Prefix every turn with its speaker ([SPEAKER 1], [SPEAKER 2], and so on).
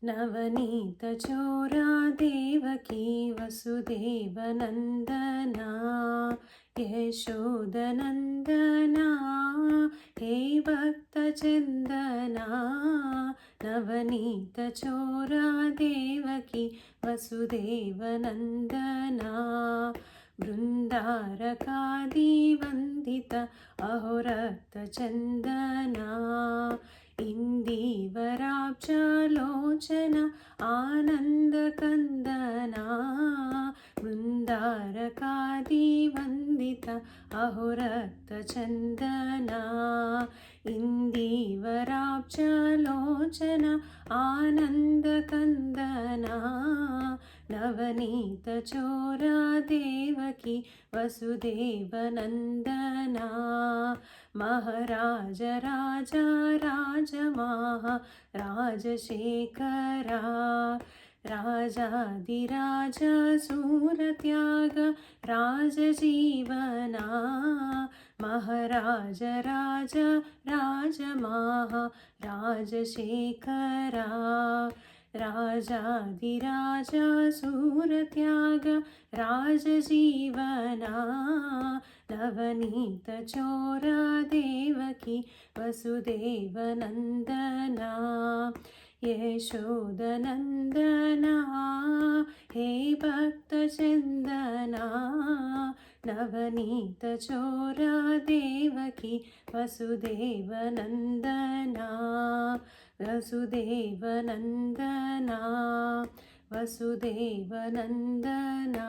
[SPEAKER 1] नवनीतचोरा देवकी वसुदेवनन्दना यशोदनन्दना हे भक्तचन्दना नवनीतचोरा देवकी वसुदेवनन्दना बृन्दारकादिवन्दित अहोरक्तचन्दना इन्दीवराब्जलोचन आनन्दकन्दना बृन्दारकादिवन्दित अहोरक्तचन्दना इन्दीवराब्जलोचन आनन्दकन्दना नवनीतचोरा देवकी वसुदेवनन्दना महाराज राजा राजमाहा राजशेखरा राजाधिराज सूरत्याग राजजीवना महाराज राज राजमाहा राजशेखरा राजाधिराज सूरत्याग राजजीवना नवनीतचोरा देवकी वसुदेवनन्दना यशोदनन्दना हे भक्तचन्दना नवनीतचोरा देवकी वसुदेवनन्दना वसुदेवनन्दना वसुदेवनन्दना।